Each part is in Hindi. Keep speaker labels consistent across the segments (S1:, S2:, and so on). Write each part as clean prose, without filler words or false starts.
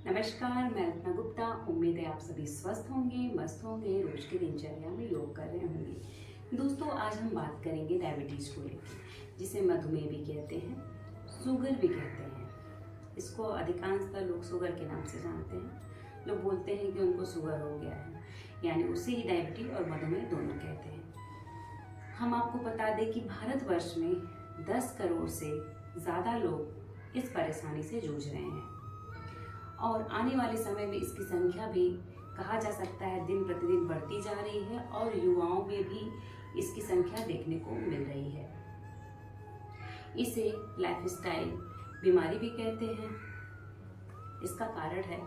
S1: नमस्कार, मैं अल्पना गुप्ता। उम्मीद है आप सभी स्वस्थ होंगे, मस्त होंगे, रोज की दिनचर्या में योग कर रहे होंगे। दोस्तों, आज हम बात करेंगे डायबिटीज को लेकर, जिसे मधुमेह भी कहते हैं, शुगर भी कहते हैं। इसको अधिकांशतः लोग शुगर के नाम से जानते हैं। लोग बोलते हैं कि उनको शुगर हो गया है, यानी उसे ही डायबिटीज और मधुमेह दोनों कहते हैं। हम आपको बता दें कि भारतवर्ष में 10 करोड़ से ज़्यादा लोग इस परेशानी से जूझ रहे हैं और आने वाले समय में इसकी संख्या भी कहा जा सकता है दिन प्रतिदिन बढ़ती जा रही है और युवाओं में भी इसकी संख्या देखने को मिल रही है। इसे लाइफस्टाइल बीमारी भी कहते हैं। इसका कारण है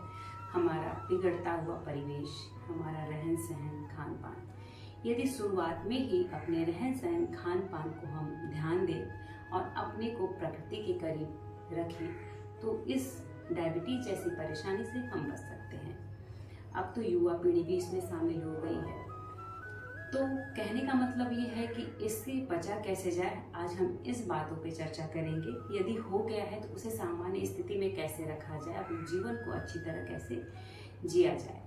S1: हमारा बिगड़ता हुआ परिवेश, हमारा रहन सहन, खान पान। यदि शुरुआत में ही अपने रहन सहन, खान पान को हम ध्यान दें और अपने को प्रकृति के करीब रखें तो इस डायबिटीज जैसी परेशानी से हम बच सकते हैं। अब तो युवा पीढ़ी भी इसमें शामिल हो गई है। तो कहने का मतलब ये है कि इससे बचा कैसे जाए, आज हम इस बातों पे चर्चा करेंगे। यदि हो गया है तो उसे सामान्य स्थिति में कैसे रखा जाए, अपने जीवन को अच्छी तरह कैसे जिया जाए।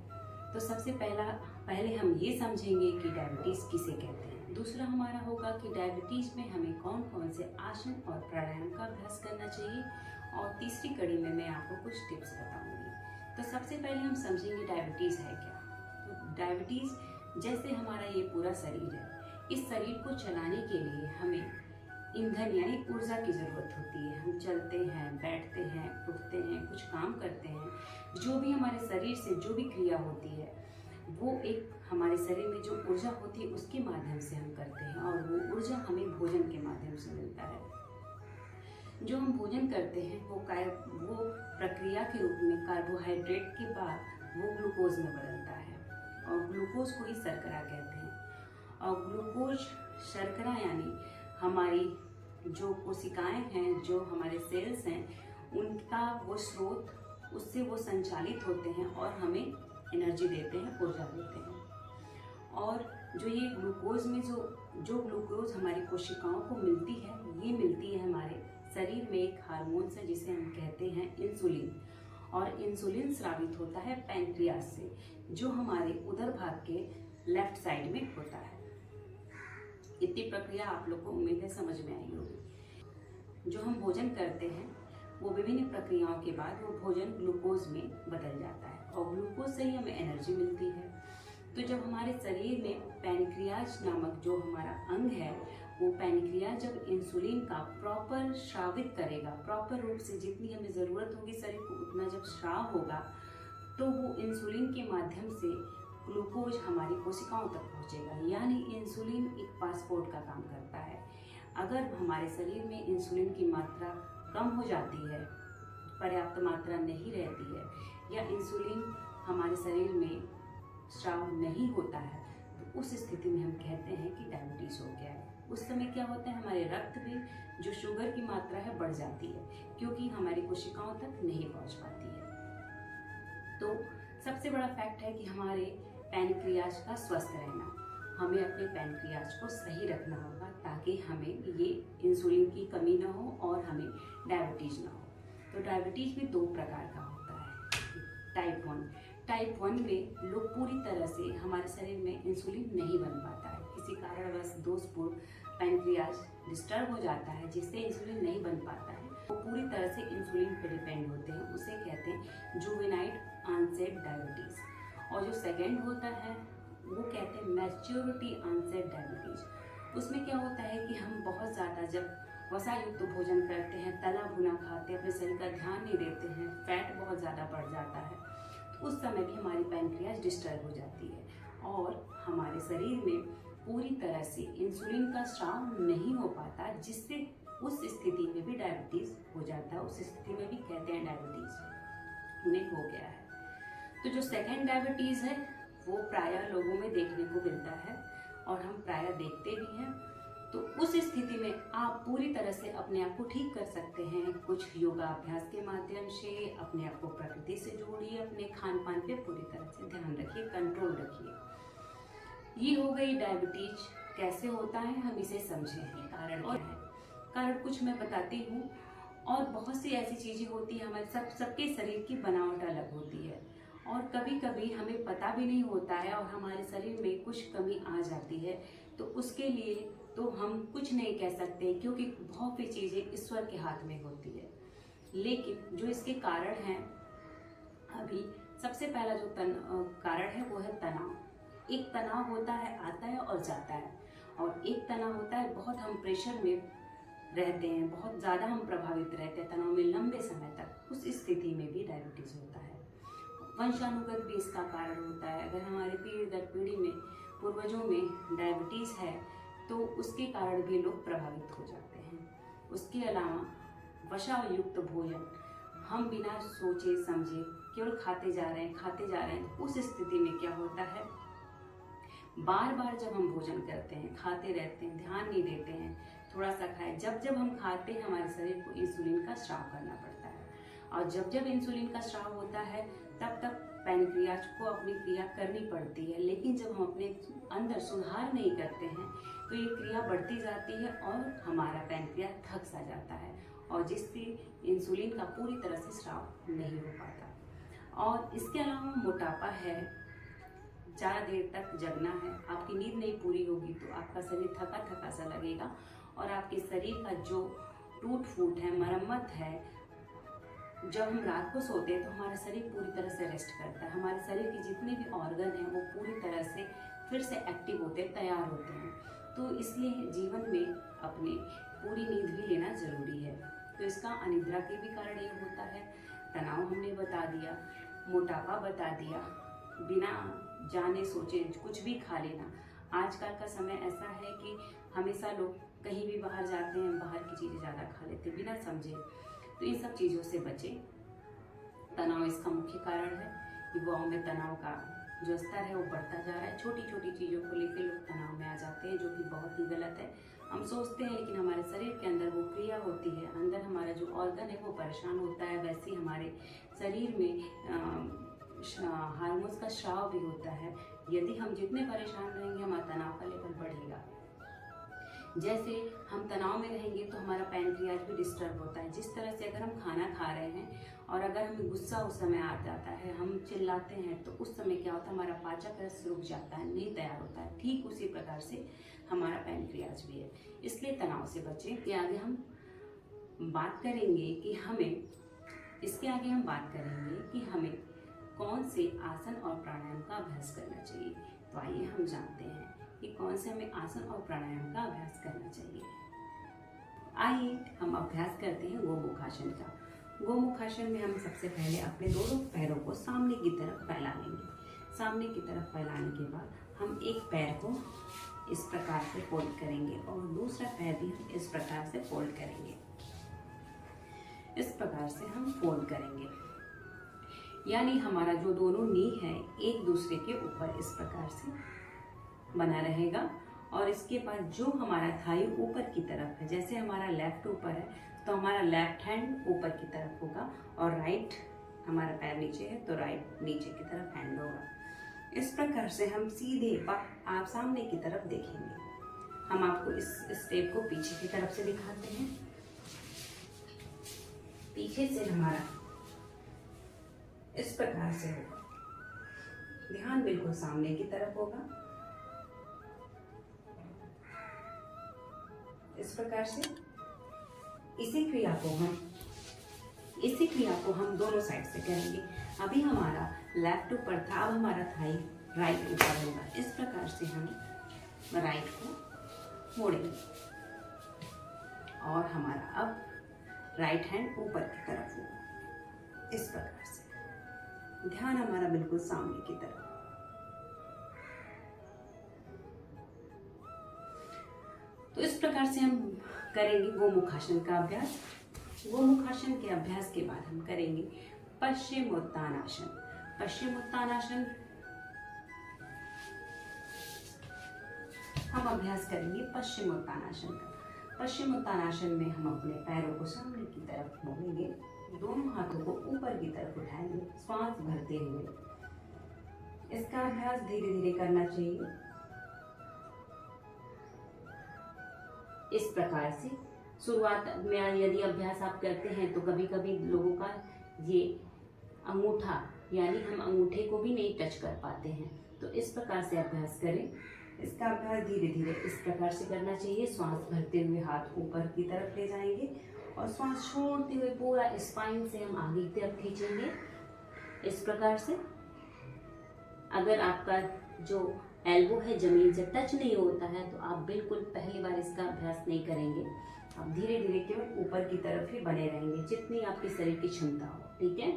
S1: तो सबसे पहले हम ये समझेंगे कि डायबिटीज किसे कहते हैं। दूसरा हमारा होगा कि डायबिटीज में हमें कौन कौन से आसन और प्राणायाम का अभ्यास करना चाहिए, और तीसरी कड़ी में मैं आपको कुछ टिप्स बताऊंगी। तो सबसे पहले हम समझेंगे डायबिटीज है क्या। तो डायबिटीज जैसे हमारा ये पूरा शरीर है, इस शरीर को चलाने के लिए हमें ईंधन यानी ऊर्जा की जरूरत होती है। हम चलते हैं, बैठते हैं, उठते हैं, कुछ काम करते हैं, जो भी हमारे शरीर से जो भी क्रिया होती है वो एक हमारे शरीर में जो ऊर्जा होती है उसके माध्यम से हम करते हैं, और वो ऊर्जा हमें भोजन के माध्यम से मिलता है। जो हम भोजन करते हैं वो प्रक्रिया के रूप में कार्बोहाइड्रेट के बाद वो ग्लूकोज में बदलता है, और ग्लूकोज को ही शर्करा कहते हैं। और ग्लूकोज शर्करा यानी हमारी जो कोशिकाएं हैं, जो हमारे सेल्स हैं, उनका वो स्रोत, उससे वो संचालित होते हैं और हमें एनर्जी देते हैं, ऊर्जा देते हैं। और जो ये ग्लूकोज में जो ग्लूकोज हमारी कोशिकाओं को मिलती है, ये मिलती है हमारे शरीर में एक हार्मोन से जिसे हम कहते हैं इंसुलिन। और इंसुलिन स्रावित होता है पैंक्रियास से, जो हमारे उदर भाग के लेफ्ट साइड में होता है। इतनी प्रक्रिया आप लोग को उम्मीद है समझ में आई होगी। जो हम भोजन करते हैं वो विभिन्न प्रक्रियाओं के बाद वो भोजन ग्लूकोज में बदल जाता है, और ग्लूकोज से ही हमें एनर्जी मिलती है। तो जब हमारे शरीर में पैनक्रियाज नामक जो हमारा अंग है, वो पैनक्रियाज जब इंसुलिन का प्रॉपर स्रावित करेगा, प्रॉपर रूप से जितनी हमें ज़रूरत होगी शरीर को उतना जब स्राव होगा, तो वो इंसुलिन के माध्यम से ग्लूकोज हमारी कोशिकाओं तक पहुंचेगा। यानी इंसुलिन एक पासपोर्ट का काम करता है। अगर हमारे शरीर में इंसुलिन की मात्रा कम हो जाती है, पर्याप्त मात्रा नहीं रहती है, या इंसुलिन हमारे शरीर में स्राव नहीं होता है, तो उस स्थिति में हम कहते हैं कि डायबिटीज हो गया है। उस समय क्या होता है, हमारे रक्त में जो शुगर की मात्रा है बढ़ जाती है, क्योंकि हमारी कोशिकाओं तक नहीं पहुंच पाती है। तो सबसे बड़ा फैक्ट है कि हमारे पैनक्रियाज का स्वस्थ रहना, हमें अपने पैनक्रियाज को सही रखना होगा ताकि हमें ये इंसुलिन की कमी ना हो और हमें डायबिटीज ना हो। तो डायबिटीज भी 2 प्रकार का होता है। टाइप 1 में लोग पूरी तरह से हमारे शरीर में इंसुलिन नहीं बन पाता है, किसी कारणवश दोषपूर्ण पैनक्रियाज डिस्टर्ब हो जाता है जिससे इंसुलिन नहीं बन पाता है। वो पूरी तरह से इंसुलिन पर डिपेंड होते हैं, उसे कहते हैं जुवेनाइल ऑनसेट डायबिटीज। और जो सेकेंड होता है वो कहते हैं मैच्योरिटी ऑनसेट डायबिटीज। उसमें क्या होता है कि हम बहुत ज़्यादा जब वसा युक्त भोजन करते हैं, तला भुना खाते हैं, अपने शरीर का ध्यान नहीं देते हैं, फैट बहुत ज़्यादा बढ़ जाता है, तो उस समय भी हमारी पैनक्रियाज डिस्टर्ब हो जाती है और हमारे शरीर में पूरी तरह से इंसुलिन का स्राव नहीं हो पाता, जिससे उस स्थिति में भी डायबिटीज हो जाता है। उस स्थिति में भी कहते हैं डायबिटीज उन्हें हो गया है। तो जो सेकेंड डायबिटीज है वो प्रायः लोगों में देखने को मिलता है और हम प्रायः देखते भी हैं। तो उस स्थिति में आप पूरी तरह से अपने आप को ठीक कर सकते हैं कुछ योगा अभ्यास के माध्यम से। अपने आप को प्रकृति से जोड़िए, अपने खान पान पे पूरी तरह से ध्यान रखिए, कंट्रोल रखिए। ये हो गई डायबिटीज कैसे होता है, हम इसे समझे हैं। कारण क्या है, कारण कुछ मैं बताती हूँ और बहुत सी ऐसी चीज़ें होती हैं, हमारे सबके शरीर की बनावट अलग होती है और कभी कभी हमें पता भी नहीं होता है और हमारे शरीर में कुछ कमी आ जाती है। तो उसके लिए तो हम कुछ नहीं कह सकते, क्योंकि बहुत सी चीज़ें ईश्वर के हाथ में होती है। लेकिन जो इसके कारण हैं, अभी सबसे पहला जो कारण है वो है तनाव। एक तनाव होता है, आता है और जाता है, और एक तनाव होता है बहुत हम प्रेशर में रहते हैं, बहुत ज़्यादा हम प्रभावित रहते हैं तनाव में लंबे समय तक। उस स्थिति में भी डायबिटीज़ होता है। वंशानुगत भी इसका कारण होता है। अगर हमारे पीढ़ी दर पीढ़ी में पूर्वजों में डायबिटीज़ है तो उसके कारण भी लोग प्रभावित हो जाते हैं। उसके अलावा वसायुक्त भोजन हम बिना सोचे समझे केवल खाते जा रहे हैं। उस स्थिति में क्या होता है, बार बार जब हम भोजन करते हैं, खाते रहते हैं, ध्यान नहीं देते हैं, थोड़ा सा खाएं, जब हम खाते हैं हमारे शरीर को इंसुलिन का स्राव करना पड़ता है, और जब इंसुलिन का स्राव होता है तब पैनक्रियाज को अपनी क्रिया करनी पड़ती है। लेकिन जब हम अपने अंदर सुधार नहीं करते हैं तो ये क्रिया बढ़ती जाती है और हमारा पैनक्रियाज थक सा जाता है, और जिससे इंसुलिन का पूरी तरह से स्राव नहीं हो पाता। और इसके अलावा मोटापा है, ज़्यादा देर तक जगना है, आपकी नींद नहीं पूरी होगी तो आपका शरीर थका थका सा लगेगा, और आपके शरीर का जो टूट फूट है, मरम्मत है, जब हम रात को सोते हैं तो हमारा शरीर पूरी तरह से रेस्ट करता है। हमारे शरीर के जितने भी ऑर्गन हैं वो पूरी तरह से फिर से एक्टिव होते हैं, तैयार होते हैं। तो इसलिए जीवन में अपने पूरी नींद भी लेना ज़रूरी है। तो इसका अनिद्रा के भी कारण ये होता है। तनाव हमने बता दिया, मोटापा बता दिया, बिना जाने सोचे कुछ भी खा लेना। आजकल का समय ऐसा है कि हमेशा लोग कहीं भी बाहर जाते हैं, बाहर की चीज़ें ज़्यादा खा लेते हैं बिना समझे। तो इन सब चीज़ों से बचें। तनाव इसका मुख्य कारण है। युवाओं में तनाव का जो स्तर है वो बढ़ता जा रहा है। छोटी छोटी चीज़ों को लेकर लोग तनाव में आ जाते हैं, जो कि बहुत ही गलत है। हम सोचते हैं लेकिन हमारे शरीर के अंदर वो क्रिया होती है, अंदर हमारा जो ऑर्गन है वो परेशान होता है। वैसे ही हमारे शरीर में हार्मोन्स का स्राव भी होता है। यदि हम जितने परेशान रहेंगे हमारा तनाव का लेवल बढ़ेगा। जैसे हम तनाव में रहेंगे तो हमारा पैनक्रियाज भी डिस्टर्ब होता है। जिस तरह से अगर हम खाना खा रहे हैं और अगर हमें गुस्सा उस समय आ जाता है, हम चिल्लाते हैं, तो उस समय क्या होता है, हमारा पाचक रस रुक जाता है, नहीं तैयार होता है। ठीक उसी प्रकार से हमारा पैनक्रियाज भी है। इसलिए तनाव से बचें। इसके आगे हम बात करेंगे कि हमें कौन से आसन और प्राणायाम का अभ्यास करना चाहिए। तो आइए हम जानते हैं कि कौन से हमें आसन और प्राणायाम का अभ्यास करना चाहिए। आइए हम अभ्यास करते हैं गोमुखासन का। गोमुखासन में हम सबसे पहले अपने दोनों पैरों को सामने की तरफ फैला लेंगे। सामने की तरफ फैलाने के बाद हम एक पैर को इस प्रकार से फोल्ड करेंगे और दूसरा पैर भी हम इस प्रकार से फोल्ड करेंगे। इस प्रकार से हम फोल्ड करेंगे, यानी हमारा जो दोनों नी है एक दूसरे के ऊपर इस प्रकार से बना रहेगा। और इसके बाद जो हमारा थाई ऊपर की तरफ है, जैसे हमारा लेफ्ट ऊपर है तो हमारा लेफ्ट हैंड ऊपर की तरफ होगा, और राइट हमारा पैर नीचे है तो राइट नीचे की तरफ हैंड होगा। इस प्रकार से हम सीधे आप सामने की तरफ देखेंगे। हम आपको इस स्टेप को पीछे की तरफ से दिखाते हैं। पीछे से हमारा इस प्रकार से होगा, ध्यान बिल्कुल सामने की तरफ होगा। इस प्रकार से इसी क्रिया को हम दोनों साइड से करेंगे। अभी हमारा लेफ्ट ऊपर था, अब हमारा थाई राइट ऊपर होगा। इस प्रकार से हम राइट को मोड़ेंगे और हमारा अब राइट हैंड ऊपर की तरफ होगा। इस प्रकार से ध्यान हमारा बिल्कुल सामने की तरफ। तो इस प्रकार से हम करेंगे गोमुखासन का अभ्यास। गोमुखासन के अभ्यास के बाद हम करेंगे पश्चिमोत्तानासन। पश्चिमोत्तानासन हम अभ्यास करेंगे पश्चिमोत्तानासन का। पश्चिमोत्तानासन में हम अपने पैरों को सामने की तरफ मोड़ेंगे, दोनों हाथों को ऊपर की तरफ उठाएंगे, श्वास भरते हुए। इसका अभ्यास धीरे धीरे करना चाहिए। इस प्रकार से शुरुआत में यदि अभ्यास आप करते हैं तो कभी कभी लोगों का ये अंगूठा यानी हम अंगूठे को भी नहीं टच कर पाते हैं, तो इस प्रकार से अभ्यास करें। इसका अभ्यास धीरे धीरे इस प्रकार से करना चाहिए। श्वास भरते हुए हाथ ऊपर की तरफ ले जाएंगे और श्वास छोड़ते हुए पूरा स्पाइन से हम आगे की तरफ खींचेंगे इस प्रकार से। अगर आपका जो एल्बो है जमीन से टच नहीं होता है तो आप बिल्कुल पहली बार इसका अभ्यास नहीं करेंगे। आप धीरे धीरे केवल ऊपर की तरफ ही बने रहेंगे जितनी आपके शरीर की क्षमता हो, ठीक है।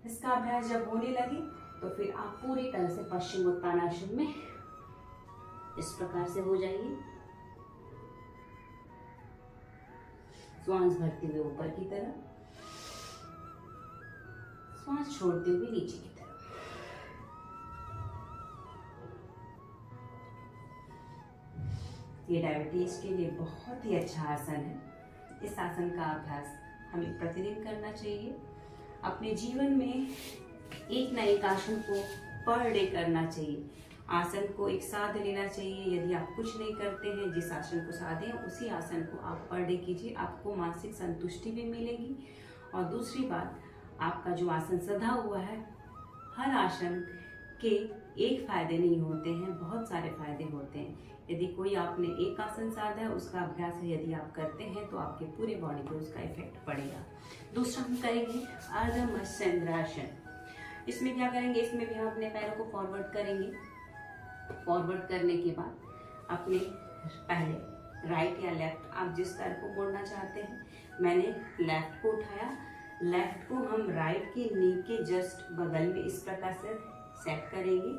S1: इसका अभ्यास जब होने लगे तो फिर आप पूरी तरह से पश्चिमोत्तानासन में इस प्रकार से हो जाइए। श्वास भरते हुए ऊपर की तरफ, श्वास छोड़ते हुए नीचे की तरफ। ये डायबिटीज के लिए बहुत ही अच्छा आसन है। इस आसन का अभ्यास हमें प्रतिदिन करना चाहिए। अपने जीवन में एक न एक आसन को पर डे करना चाहिए। आसन को एक साथ लेना चाहिए। यदि आप कुछ नहीं करते हैं, जिस आसन को साधे हैं उसी आसन को आप पर डे कीजिए, आपको मानसिक संतुष्टि भी मिलेगी। और दूसरी बात, आपका जो आसन सधा हुआ है, हर आसन के एक फायदे नहीं होते हैं, बहुत सारे फायदे होते हैं। यदि कोई आपने एक आसन साधा है, उसका अभ्यास है यदि आप करते हैं तो आपके पूरे बॉडी पे उसका इफेक्ट पड़ेगा। दूसरा हम करेंगे अर्ध मत्स्येंद्रासन। इसमें क्या करेंगे, इसमें भी हम अपने पैरों को फॉरवर्ड करेंगे। फॉरवर्ड करने के बाद अपने पहले राइट या लेफ्ट, आप जिस तरफ को मोड़ना चाहते हैं, मैंने लेफ्ट को उठाया। लेफ्ट को हम राइट की नी के जस्ट बगल में इस प्रकार से सेट करेंगे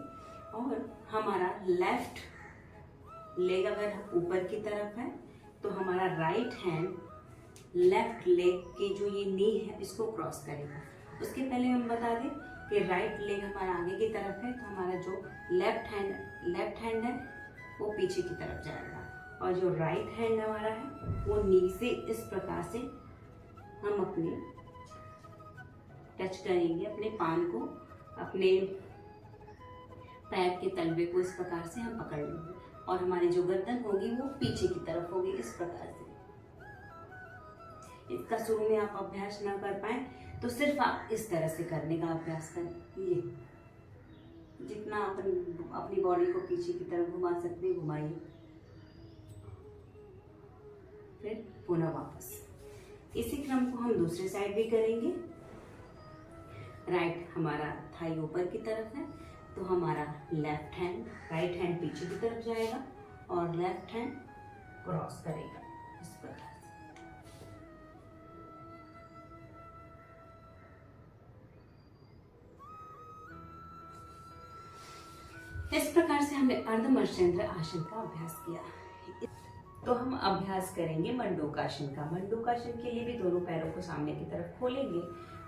S1: और हमारा लेफ्ट लेग अगर ऊपर की तरफ है तो हमारा राइट हैंड लेफ्ट लेग के जो ये नी है इसको क्रॉस करेगा। उसके पहले हम बता दें कि राइट लेग हमारा आगे की तरफ है तो हमारा जो लेफ्ट हैंड है वो पीछे की तरफ जाएगा और जो राइट हैंड हमारा है वो नी से इस प्रकार से हम अपने टच करेंगे, अपने पान को, अपने पैर के तलवे को इस प्रकार से हम पकड़ लेंगे और हमारी जो गर्दन होगी वो पीछे की तरफ होगी इस प्रकार से। इसका शुरू में आप अभ्यास ना कर पाए तो सिर्फ आप इस तरह से करने का अभ्यास करें। ये जितना आप अपनी बॉडी को पीछे की तरफ घुमा सकते हैं घुमाइए, फिर पुनः वापस। इसी क्रम को हम दूसरे साइड भी करेंगे। राइट हमारा थाई ऊपर की तरफ है तो हमारा लेफ्ट हैंड, राइट हैंड पीछे की तरफ जाएगा और लेफ्ट हैंड क्रॉस करेगा इस प्रकार से। इस प्रकार से हमने अर्ध मत्स्येंद्र आसन का अभ्यास किया। तो हम अभ्यास करेंगे मंडूकासन का। मंडूकासन के लिए भी दोनों पैरों को सामने की तरफ खोलेंगे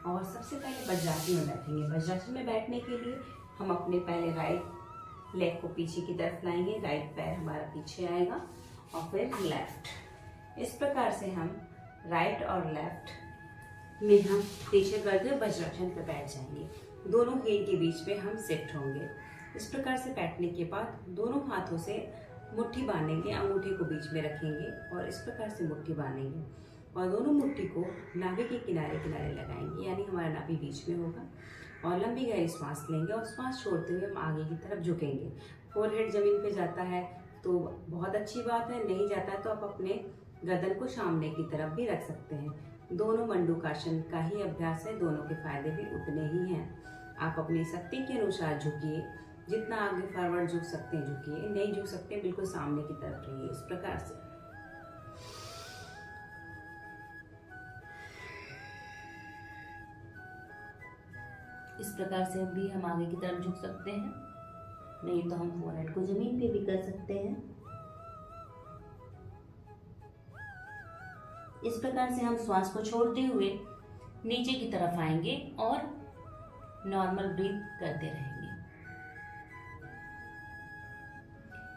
S1: और सबसे पहले वज्रासन में बैठेंगे। वज्रासन में बैठने के लिए हम अपने पहले राइट लेग को पीछे की तरफ लाएंगे, राइट पैर हमारा पीछे आएगा और फिर लेफ्ट। इस प्रकार से हम राइट और लेफ्ट में हम पीछे करके वज्रासन पे बैठ जाएंगे। दोनों हील के बीच में हम शिफ्ट होंगे। इस प्रकार से बैठने के बाद दोनों हाथों से मुट्ठी बांधेंगे, अंगूठे को बीच में रखेंगे और इस प्रकार से मुट्ठी बांधेंगे और दोनों मुट्ठी को नाभि के किनारे किनारे लगाएंगे, यानी हमारा नाभि बीच में होगा। और लंबी गहरी सांस लेंगे और सांस छोड़ते हुए हम आगे की तरफ झुकेंगे। फोरहेड जमीन पे जाता है तो बहुत अच्छी बात है, नहीं जाता है तो आप अपने गर्दन को सामने की तरफ भी रख सकते हैं। दोनों मंडूकासन का ही अभ्यास है, दोनों के फायदे भी उतने ही हैं। आप अपनी शक्ति के अनुसार झुकिए, जितना आगे फॉरवर्ड झुक सकते हैं झुकिए, नहीं झुक सकते बिल्कुल सामने की तरफ रहिए इस प्रकार से। इस प्रकार से भी हम आगे की तरफ झुक सकते हैं, नहीं तो हम फोरहेड को जमीन पे भी कर सकते हैं। इस प्रकार से हम श्वास को छोड़ते हुए नीचे की तरफ आएंगे और नॉर्मल ब्रीथ करते रहेंगे।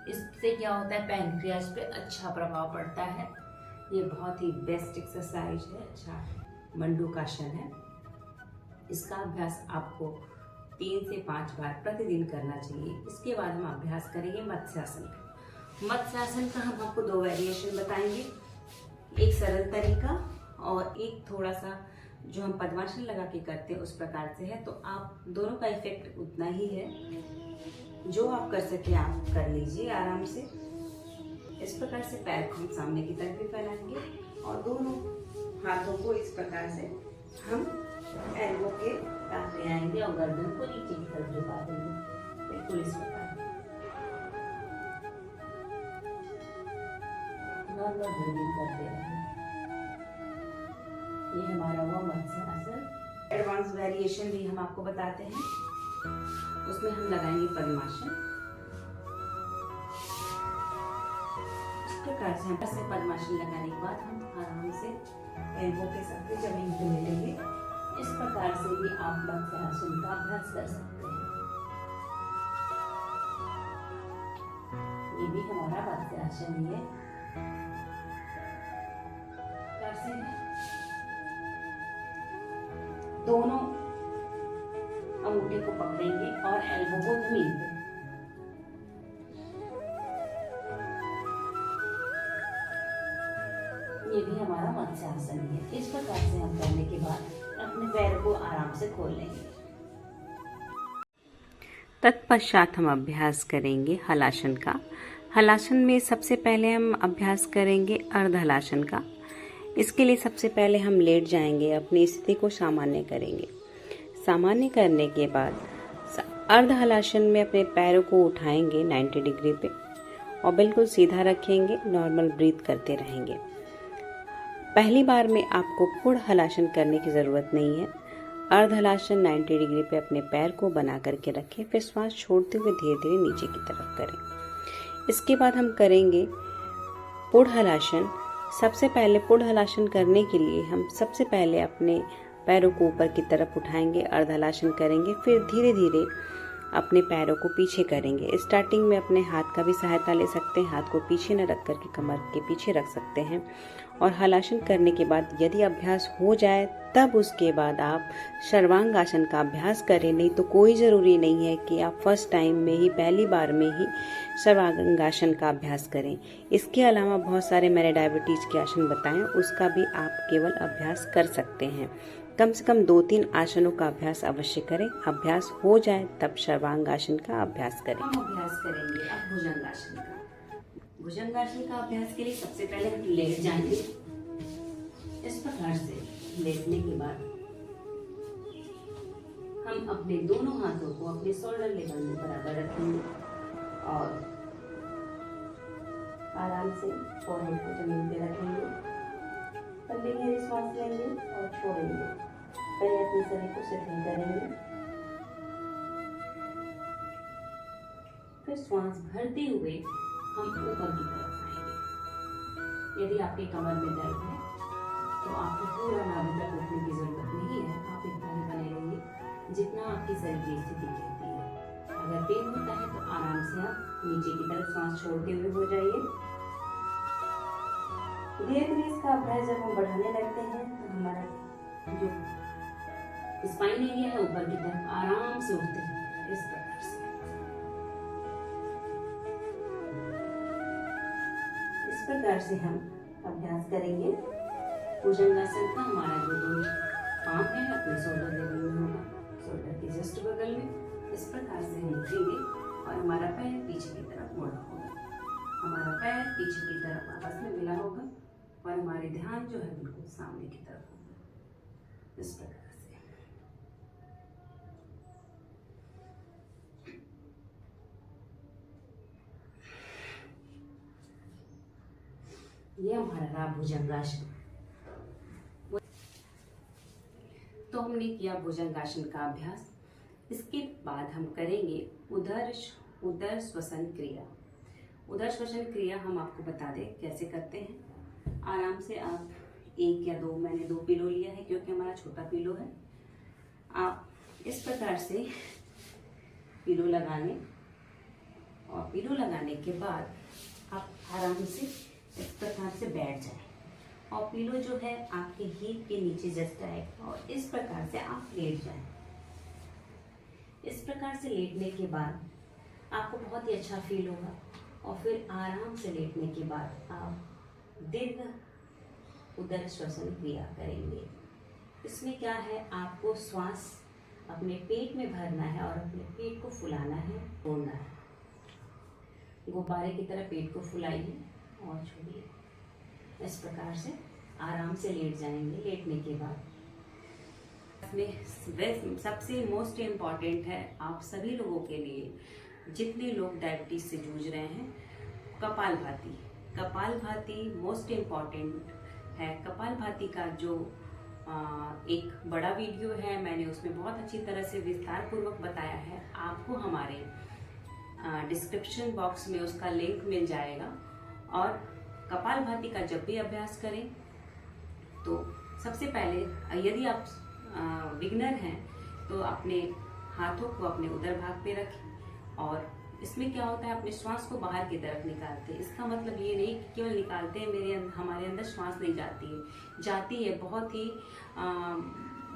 S1: इससे क्या होता है, पैनक्रियाज पे अच्छा प्रभाव पड़ता है। ये बहुत ही बेस्ट एक्सरसाइज है, अच्छा मंडूकासन है। इसका अभ्यास आपको 3 से 5 बार प्रतिदिन करना चाहिए। इसके बाद हम अभ्यास करेंगे मत्स्यासन का। मत्स्यासन का हम आपको 2 वेरिएशन बताएंगे। एक सरल तरीका और एक थोड़ा सा जो हम पद्मासन लगा के करते हैं उस प्रकार से है। तो आप दोनों का इफेक्ट उतना ही है, जो आप कर सके आप कर लीजिए आराम से। इस प्रकार से पैर को हम सामने की तरफ भी फैलाएंगे और दोनों हाथों को इस प्रकार से हम एल्बो के पास ले आएंगे और गर्दन को नीचे की तरफ झुका देंगे, बिल्कुल इस प्रकार। नॉर्मल ब्रीदिंग करते रहेंगे। ये हमारा हुआ मत्स्यासन। एडवांस वेरिएशन भी हम आपको बताते हैं, उसमें हम लगाएंगे पद्मासन। इस प्रकार से हम पद्मासन लगाने के बाद हम आराम से एल्बो के साथ जमीन पे मिलेंगे। इस प्रकार से भी आप मत्स्यासन का अभ्यास कर सकते हैं। ये भी हमारा मत्स्यासन ही है। दोनों अंगूठे को पकड़ेंगे और एल्बो को जमीन पे। ये भी हमारा मत्स्यासन है। इस प्रकार से हम करने के बाद अपने पैर को आराम से खोल लेंगे। तत्पश्चात हम अभ्यास करेंगे हलासन का। हलासन में सबसे पहले हम अभ्यास करेंगे अर्ध हलासन का। इसके लिए सबसे पहले हम लेट जाएंगे, अपनी स्थिति को सामान्य करेंगे। सामान्य करने के बाद अर्ध हलासन में अपने पैरों को उठाएंगे 90 डिग्री पे और बिल्कुल सीधा रखेंगे। नॉर्मल ब्रीथ करते रहेंगे। पहली बार में आपको पूर्ण हलासन करने की ज़रूरत नहीं है। अर्ध हलासन 90 डिग्री पे अपने पैर को बना करके रखें, फिर श्वास छोड़ते हुए धीरे धीरे नीचे की तरफ करें। इसके बाद हम करेंगे पूर्ण हलासन। सबसे पहले पूर्ण हलासन करने के लिए हम सबसे पहले अपने पैरों को ऊपर की तरफ उठाएंगे, अर्ध हलासन करेंगे, फिर धीरे धीरे अपने पैरों को पीछे करेंगे। स्टार्टिंग में अपने हाथ का भी सहायता ले सकते हैं, हाथ को पीछे न रख करके कमर के पीछे रख सकते हैं। और हलासन करने के बाद यदि अभ्यास हो जाए तब उसके बाद आप सर्वांगासन का अभ्यास करें, नहीं तो कोई ज़रूरी नहीं है कि आप फर्स्ट टाइम में ही पहली बार में ही सर्वांगासन का अभ्यास करें। इसके अलावा बहुत सारे मैंने डायबिटीज़ के आसन बताएं, उसका भी आप केवल अभ्यास कर सकते हैं। कम से कम 2-3 आसनों का अभ्यास अवश्य करें। अभ्यास हो जाए तब सर्वांगासन का अभ्यास करें। हम अभ्यास करेंगे अब भुजंगासन का। भुजंगासन का अभ्यास के लिए सबसे पहले हम लेट जाएंगे। इस प्रकार से लेटने के बाद हम अपने दोनों हाथों को अपने शोल्डर लेवल में बराबर रखेंगे और आराम से फोरहेड को जमीन पे रखेंगे। लंबी गहरी सांस लेंगे और छोड़ेंगे। पहले अपने शरीर को शिथिल करेंगे, फिर श्वास भरते हुए हम ऊपर की तरफ आएंगे। यदि आपके कमर में दर्द है तो आपको पूरा नाभि तक उठने की जरूरत नहीं है। आप इतना ही बने रहिए जितना आपकी शरीर की स्थिति कहती है। अगर पेन होता है तो आराम से आप नीचे की तरफ सांस छोड़ते हुए हो जाइए। धीरे धीरे इसका अभ्यास जब हम बढ़ाने लगते हैं तो हमारा जो स्पाइन एरिया है ऊपर की तरफ आराम से उठते हैं। इस प्रकार से हम अभ्यास करेंगे। भुजंगासन का हमारा जो दोनों पांव है अपने शोल्डर लेवल में होगा, शोल्डर के जस्ट बगल में। इस प्रकार से हम उठेंगे और हमारा पैर पीछे की तरफ मुड़ा होगा। हमारा पैर पीछे की तरफ आपस में मिला होगा और हमारे ध्यान जो है बिल्कुल सामने की तरफ होगा। इस प्रकार से ये हमारा रहा भुजंगासन। तो हमने किया भुजंगासन का अभ्यास। इसके बाद हम करेंगे उदर श्वसन क्रिया। उदर श्वसन क्रिया हम आपको बता दें कैसे करते हैं। आराम से आप 1 या 2, मैंने 2 पिलो लिया है क्योंकि हमारा छोटा पिलो है। आप इस प्रकार से पिलो लगा लें और पिलो लगाने के बाद आप आराम से इस प्रकार से बैठ जाएं और पिलो जो है आपके हिप के नीचे जस्ट आएगा और इस प्रकार से आप लेट जाएं। इस प्रकार से लेटने के बाद आपको बहुत ही अच्छा फील होगा और फिर आराम से लेटने के बाद आप दीर्घ उदर श्वसन क्रिया करेंगे। इसमें क्या है, आपको श्वास अपने पेट में भरना है और अपने पेट को फुलाना है, छोड़ना है। गुब्बारे की तरह पेट को फुलाइए और छोड़िए। इस प्रकार से आराम से लेट जाएंगे। लेटने के बाद इसमें सबसे मोस्ट इम्पॉर्टेंट है आप सभी लोगों के लिए, जितने लोग डायबिटीज से जूझ रहे हैं, कपालभाति। कपालभाति मोस्ट इम्पॉर्टेंट है। कपालभाति का जो एक बड़ा वीडियो है, मैंने उसमें बहुत अच्छी तरह से विस्तार पूर्वक बताया है। आपको हमारे डिस्क्रिप्शन बॉक्स में उसका लिंक मिल जाएगा। और कपालभाति का जब भी अभ्यास करें तो सबसे पहले, यदि आप बिगनर हैं तो अपने हाथों को अपने उदर भाग पे रखें। और इसमें क्या होता है, अपने श्वास को बाहर की तरफ निकालते हैं। इसका मतलब ये नहीं कि केवल निकालते हैं, हमारे अंदर श्वास नहीं जाती है,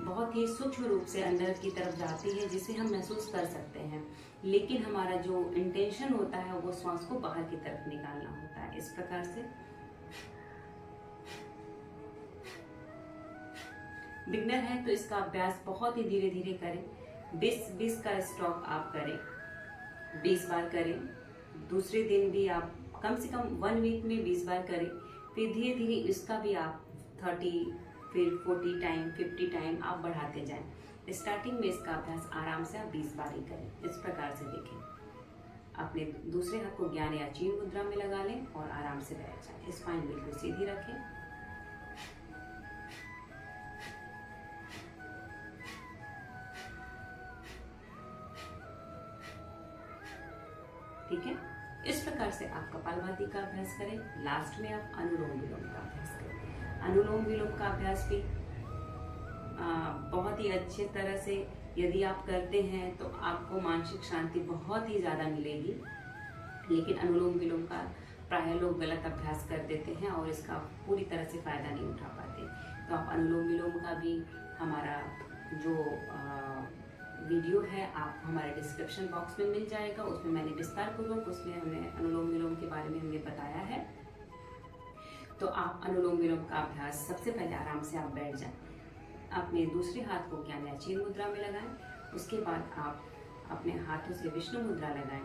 S1: बहुत ही सूक्ष्म रूप से अंदर की तरफ जाती है, जिसे हम महसूस कर सकते हैं। लेकिन हमारा जो इंटेंशन होता है वो श्वास को बाहर की तरफ निकालना होता है। इस प्रकार से बिगनर है तो इसका अभ्यास बहुत ही धीरे धीरे करें। 20 का स्टॉक आप करें, 20 बार करें। दूसरे दिन भी आप कम से कम 1 वीक में 20 बार करें। फिर धीरे धीरे इसका भी आप 30, फिर 40 टाइम, 50 टाइम आप बढ़ाते जाएं। स्टार्टिंग में इसका अभ्यास आराम से आप 20 बार ही करें। इस प्रकार से देखें। अपने दूसरे हाथ को ज्ञान या चीन मुद्रा में लगा लें और आराम से बैठ जाएं। स्पाइन बिल्कुल सीधी रखें। ठीक है, इस प्रकार से आप कपालभाति का अभ्यास करें। लास्ट में आप अनुलोम विलोम का अभ्यास करें। अनुलोम विलोम का अभ्यास भी बहुत ही अच्छे तरह से यदि आप करते हैं तो आपको मानसिक शांति बहुत ही ज़्यादा मिलेगी। लेकिन अनुलोम विलोम का प्रायः लोग गलत अभ्यास कर देते हैं और इसका पूरी तरह से फायदा नहीं उठा पाते। तो आप अनुलोम विलोम का भी हमारा जो वीडियो है आप हमारे डिस्क्रिप्शन बॉक्स में मिल जाएगा। उसमें मैंने विस्तार पूर्वक उसमें हमने अनुलोम विलोम के बारे में हमने बताया है। तो आप अनुलोम विलोम का अभ्यास सबसे पहले आराम से आप बैठ जाएं। अपने दूसरे हाथ को ज्ञान या चीन मुद्रा में लगाएं। उसके बाद आप अपने हाथों से विष्णु मुद्रा लगाएं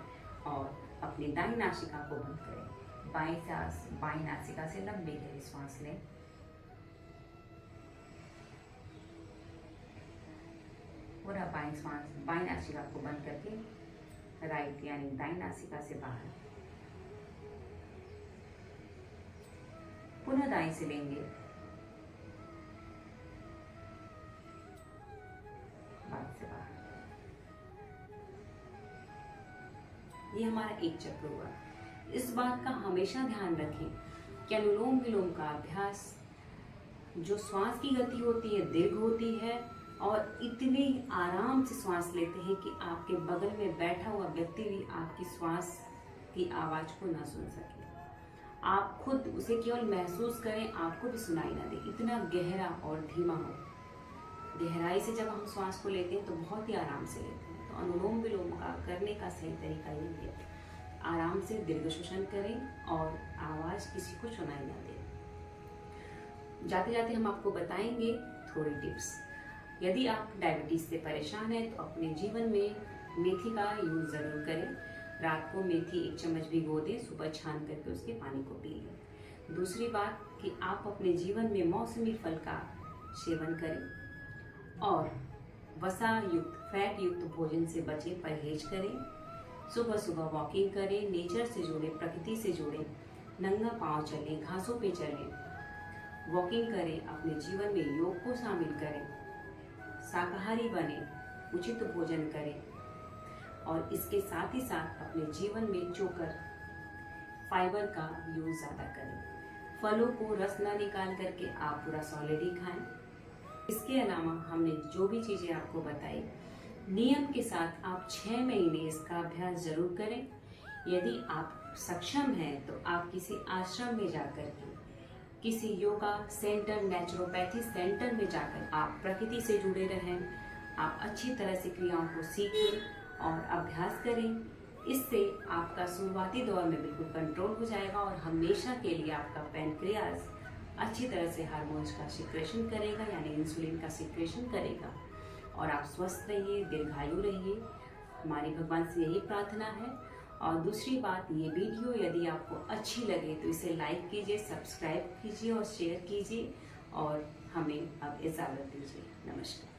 S1: और अपनी दाईं नासिका को बंद करें। बाईं नासिका से लंबी गहरी सांस लें। पूरा बाईं नासिका को बंद करके राइट यानी दाईं नासिका से बाहर, पुनः दाईं से लेंगे, बाईं से बाहर। ये हमारा एक चक्र हुआ। इस बात का हमेशा ध्यान रखें कि अनुलोम विलोम का अभ्यास जो श्वास की गति होती है दीर्घ होती है और इतने आराम से श्वास लेते हैं कि आपके बगल में बैठा हुआ व्यक्ति भी आपकी श्वास की आवाज को ना सुन सके। आप खुद उसे केवल महसूस करें, आपको भी सुनाई ना दे, इतना गहरा और धीमा हो। गहराई से जब हम श्वास को लेते हैं तो बहुत ही आराम से लेते हैं। तो अनुलोम विलोम का करने का सही तरीका ये है, आराम से दीर्घ श्वसन करें और आवाज किसी को सुनाई ना दे। जाते जाते हम आपको बताएंगे थोड़ी टिप्स। यदि आप डायबिटीज से परेशान हैं तो अपने जीवन में मेथी का यूज जरूर करें। रात को मेथी 1 चम्मच भिगो दें, सुबह छान करके उसके पानी को पी लें। दूसरी बात कि आप अपने जीवन में मौसमी फल का सेवन करें और वसा युक्त फैट युक्त भोजन से बचें, परहेज करें। सुबह सुबह वॉकिंग करें, नेचर से जुड़े, प्रकृति से जुड़े, नंगा पांव चलें, घासों पे चलें, वॉकिंग करें, अपने जीवन में योग को शामिल करें, शाकाहारी बने, उचित भोजन करें और इसके साथ ही साथ अपने जीवन में चोकर फाइबर का यूज ज़्यादा करें। फलों को रस ना निकाल करके आप पूरा सॉलिड ही खाएं। इसके अलावा हमने जो भी चीज़ें आपको बताई, नियम के साथ आप 6 महीने इसका अभ्यास जरूर करें। यदि आप सक्षम हैं तो आप किसी आश्रम में जाकर के, किसी योगा सेंटर, नेचुरोपैथी सेंटर में जाकर आप प्रकृति से जुड़े रहें। आप अच्छी तरह से क्रियाओं को सीखें और अभ्यास करें। इससे आपका शुरुआती दौर में बिल्कुल कंट्रोल हो जाएगा और हमेशा के लिए आपका पैनक्रियाज अच्छी तरह से हार्मोन्स का सिक्रेशन करेगा, यानी इंसुलिन का सिक्रेशन करेगा, और आप स्वस्थ रहिए, दीर्घायु रहिए। हमारी भगवान से यही प्रार्थना है। और दूसरी बात, ये वीडियो यदि आपको अच्छी लगे तो इसे लाइक कीजिए, सब्सक्राइब कीजिए और शेयर कीजिए, और हमें अब इजाज़त दीजिए। नमस्कार।